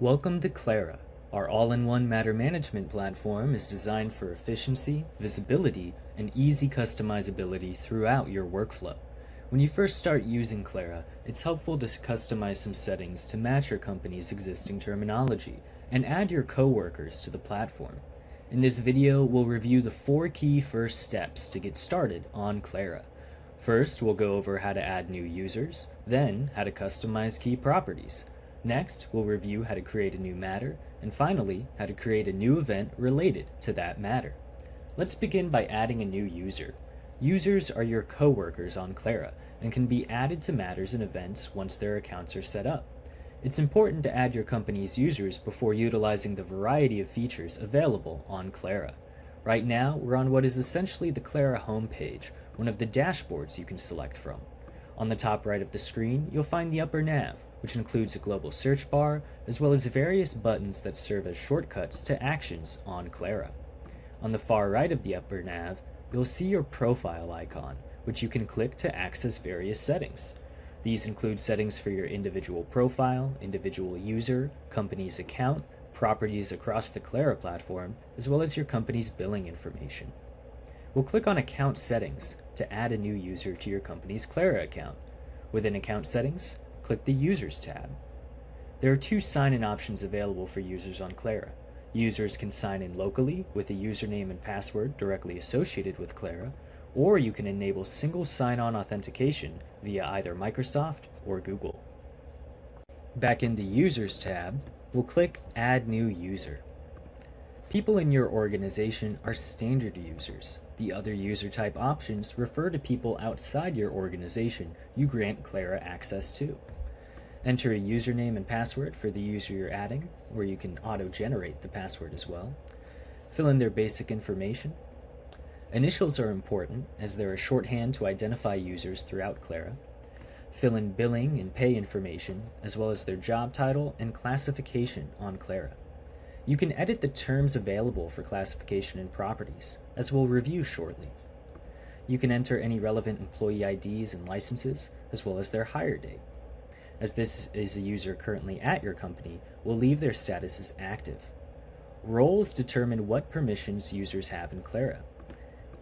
Welcome to Clarra. Our all-in-one matter management platform is designed for efficiency, visibility, and easy customizability throughout your workflow. When you first start using Clarra, it's helpful to customize some settings to match your company's existing terminology and add your coworkers to the platform. In this video, we'll review the 4 key first steps to get started on Clarra. First, we'll go over how to add new users, then how to customize key properties. Next, we'll review how to create a new matter, and finally, how to create a new event related to that matter. Let's begin by adding a new user. Users are your coworkers on Clarra and can be added to matters and events once their accounts are set up. It's important to add your company's users before utilizing the variety of features available on Clarra. Right now, we're on what is essentially the Clarra homepage, one of the dashboards you can select from. On the top right of the screen, you'll find the upper nav, which includes a global search bar, as well as various buttons that serve as shortcuts to actions on Clarra. On the far right of the upper nav, you'll see your profile icon, which you can click to access various settings. These include settings for your individual profile, individual user, company's account, properties across the Clarra platform, as well as your company's billing information. We'll click on Account Settings to add a new user to your company's Clarra account. Within Account Settings, click the Users tab. There are 2 sign-in options available for users on Clarra. Users can sign in locally with a username and password directly associated with Clarra, or you can enable single sign-on authentication via either Microsoft or Google. Back in the Users tab, we'll click Add New User. People in your organization are standard users. The other user type options refer to people outside your organization you grant Clarra access to. Enter a username and password for the user you're adding, or you can auto-generate the password as well. Fill in their basic information. Initials are important as they're a shorthand to identify users throughout Clarra. Fill in billing and pay information, as well as their job title and classification on Clarra. You can edit the terms available for classification and properties, as we'll review shortly. You can enter any relevant employee IDs and licenses, as well as their hire date. As this is a user currently at your company, we'll leave their status as active. Roles determine what permissions users have in Clarra.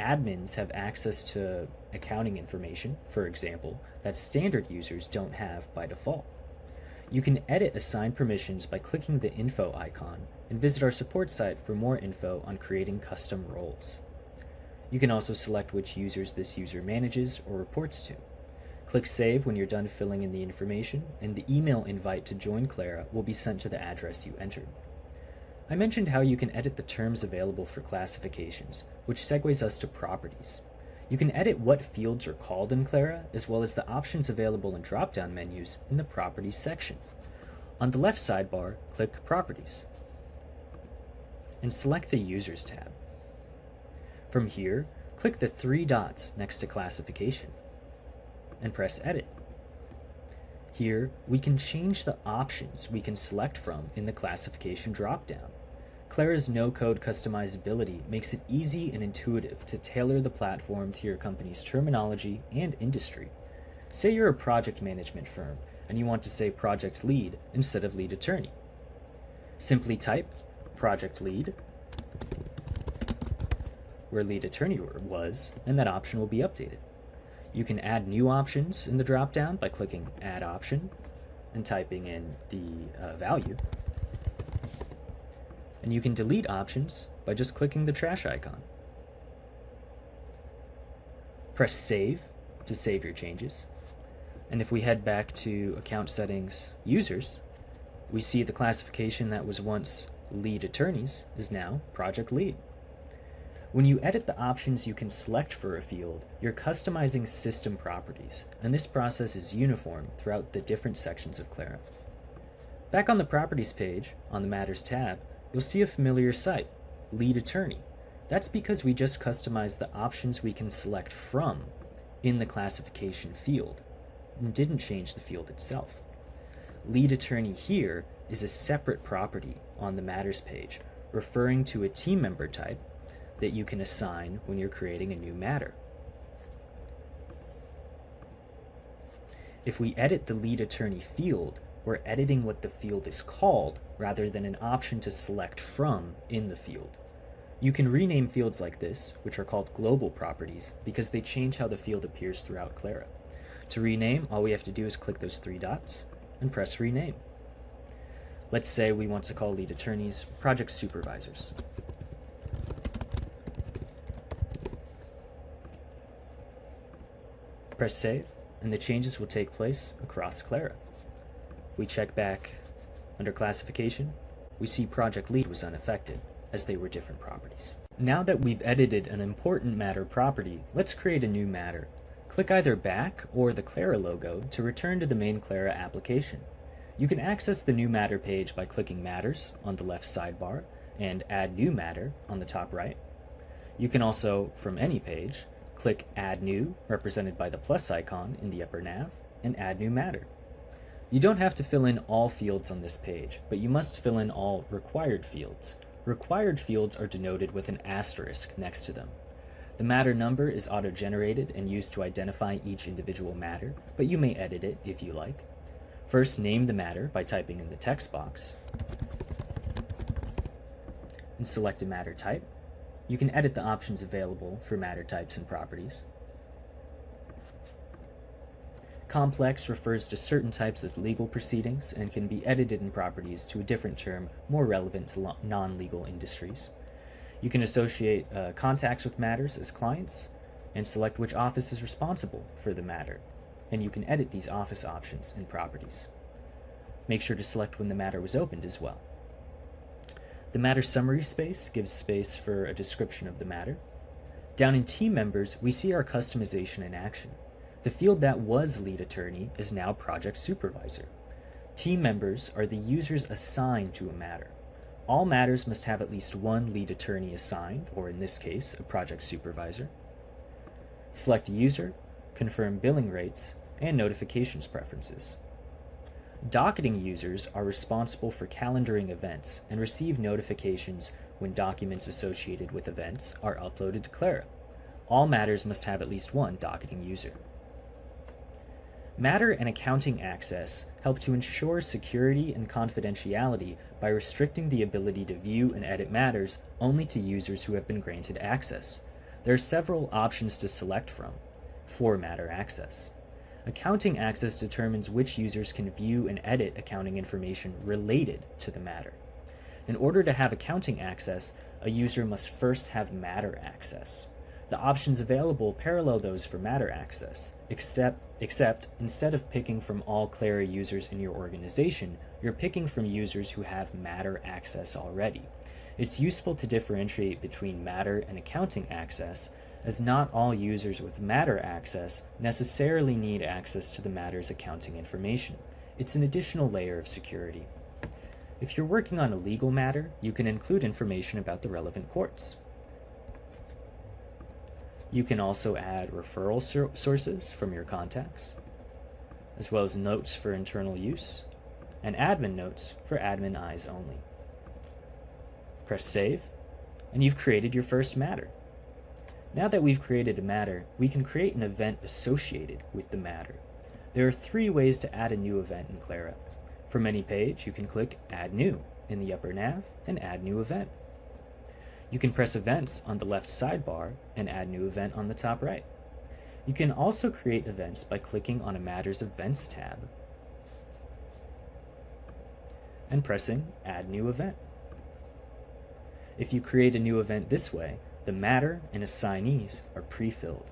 Admins have access to accounting information, for example, that standard users don't have by default. You can edit assigned permissions by clicking the info icon and visit our support site for more info on creating custom roles. You can also select which users this user manages or reports to. Click Save when you're done filling in the information, and the email invite to join Clarra will be sent to the address you entered. I mentioned how you can edit the terms available for classifications, which segues us to properties. You can edit what fields are called in Clarra, as well as the options available in drop-down menus in the Properties section. On the left sidebar, click Properties, and select the Users tab. From here, click the 3 dots next to Classification, and press Edit. Here, we can change the options we can select from in the Classification drop-down. Clarra's no-code customizability makes it easy and intuitive to tailor the platform to your company's terminology and industry. Say you're a project management firm and you want to say project lead instead of lead attorney. Simply type project lead where lead attorney was, and that option will be updated. You can add new options in the drop-down by clicking Add Option and typing in the value. And you can delete options by just clicking the trash icon. Press Save to save your changes. And if we head back to Account Settings, Users, we see the classification that was once Lead Attorneys is now Project Lead. When you edit the options you can select for a field, you're customizing system properties, and this process is uniform throughout the different sections of Clarra. Back on the Properties page, on the Matters tab, you'll see a familiar site, Lead Attorney. That's because we just customized the options we can select from in the classification field, and didn't change the field itself. Lead Attorney here is a separate property on the Matters page, referring to a team member type that you can assign when you're creating a new matter. If we edit the lead attorney field, we're editing what the field is called rather than an option to select from in the field. You can rename fields like this, which are called global properties, because they change how the field appears throughout Clarra. To rename, all we have to do is click those three dots and press rename. Let's say we want to call lead attorneys project supervisors. Press save, and the changes will take place across Clarra. We check back under classification. We see project lead was unaffected, as they were different properties. Now that we've edited an important matter property, let's create a new matter. Click either back or the Clarra logo to return to the main Clarra application. You can access the new matter page by clicking Matters on the left sidebar and Add New Matter on the top right. You can also, from any page, click Add New, represented by the plus icon in the upper nav, and Add New Matter. You don't have to fill in all fields on this page, but you must fill in all required fields. Required fields are denoted with an asterisk next to them. The matter number is auto-generated and used to identify each individual matter, but you may edit it if you like. First, name the matter by typing in the text box and select a matter type. You can edit the options available for matter types and properties. Complex refers to certain types of legal proceedings and can be edited in properties to a different term more relevant to non-legal industries. You can associate contacts with matters as clients and select which office is responsible for the matter, and you can edit these office options in properties. Make sure to select when the matter was opened as well. The matter summary space gives space for a description of the matter. Down in team members, we see our customization in action. The field that was lead attorney is now project supervisor. Team members are the users assigned to a matter. All matters must have at least one lead attorney assigned, or in this case, a project supervisor. Select a user, confirm billing rates, and notifications preferences. Docketing users are responsible for calendaring events and receive notifications when documents associated with events are uploaded to Clarra. All matters must have at least one docketing user. Matter and accounting access help to ensure security and confidentiality by restricting the ability to view and edit matters only to users who have been granted access. There are several options to select from for matter access. Accounting access determines which users can view and edit accounting information related to the matter. In order to have accounting access, a user must first have matter access. The options available parallel those for matter access, except instead of picking from all Clarra users in your organization, you're picking from users who have matter access already. It's useful to differentiate between matter and accounting access, as not all users with matter access necessarily need access to the matter's accounting information. It's an additional layer of security. If you're working on a legal matter, you can include information about the relevant courts. You can also add referral sources from your contacts, as well as notes for internal use, and admin notes for admin eyes only. Press save, and you've created your first matter. Now that we've created a matter, we can create an event associated with the matter. There are 3 ways to add a new event in Clarra. From any page, you can click Add New in the upper nav and add new event. You can press Events on the left sidebar and add new event on the top right. You can also create events by clicking on a matter's Events tab and pressing Add New Event. If you create a new event this way, the matter and assignees are pre-filled.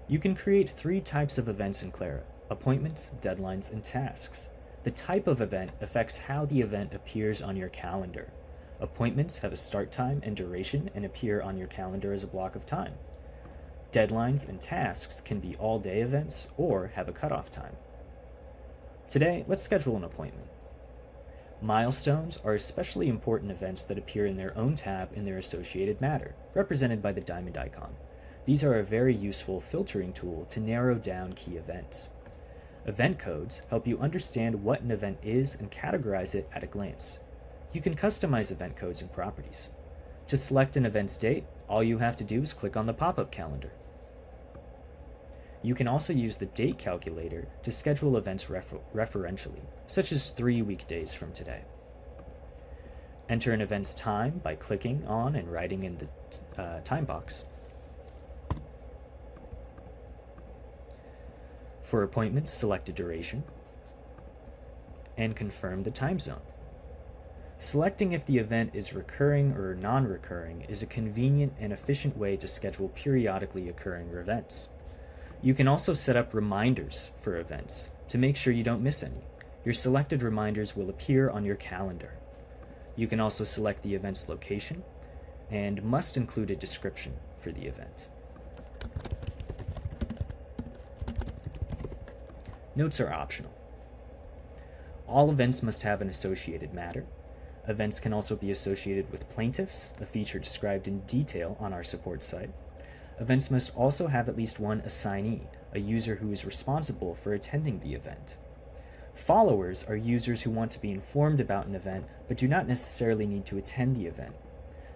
You can create 3 types of events in Clarra: appointments, deadlines, and tasks. The type of event affects how the event appears on your calendar. Appointments have a start time and duration and appear on your calendar as a block of time. Deadlines and tasks can be all-day events or have a cutoff time. Today, let's schedule an appointment. Milestones are especially important events that appear in their own tab in their associated matter, represented by the diamond icon. These are a very useful filtering tool to narrow down key events. Event codes help you understand what an event is and categorize it at a glance. You can customize event codes and properties. To select an event's date, all you have to do is click on the pop-up calendar. You can also use the date calculator to schedule events referentially, such as 3 weekdays from today. Enter an event's time by clicking on and writing in the time box. For appointments, select a duration and confirm the time zone. Selecting if the event is recurring or non-recurring is a convenient and efficient way to schedule periodically occurring events. You can also set up reminders for events to make sure you don't miss any. Your selected reminders will appear on your calendar. You can also select the event's location and must include a description for the event. Notes are optional. All events must have an associated matter. Events can also be associated with plaintiffs, a feature described in detail on our support site. Events must also have at least one assignee, a user who is responsible for attending the event. Followers are users who want to be informed about an event but do not necessarily need to attend the event.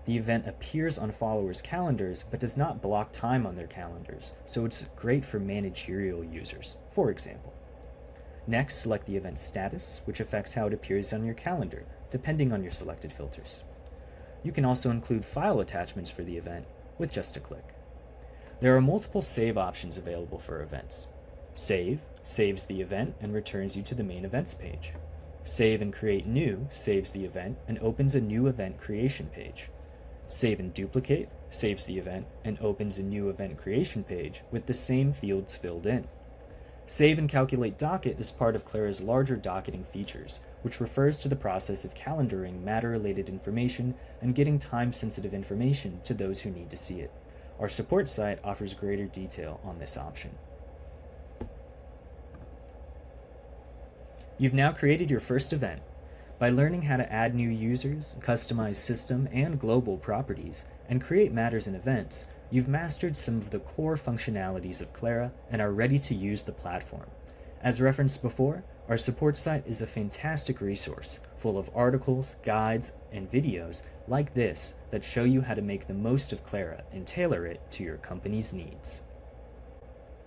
The event appears on followers' calendars but does not block time on their calendars, so it's great for managerial users, for example. Next, select the event status, which affects how it appears on your calendar, depending on your selected filters. You can also include file attachments for the event with just a click. There are multiple save options available for events. Save saves the event and returns you to the main events page. Save and create new saves the event and opens a new event creation page. Save and duplicate saves the event and opens a new event creation page with the same fields filled in. Save and calculate docket is part of Clarra's larger docketing features, which refers to the process of calendaring matter-related information and getting time-sensitive information to those who need to see it. Our support site offers greater detail on this option. You've now created your first event. By learning how to add new users, customize system and global properties, and create matters and events, you've mastered some of the core functionalities of Clarra and are ready to use the platform. As referenced before, our support site is a fantastic resource full of articles, guides, and videos like this that show you how to make the most of Clarra and tailor it to your company's needs.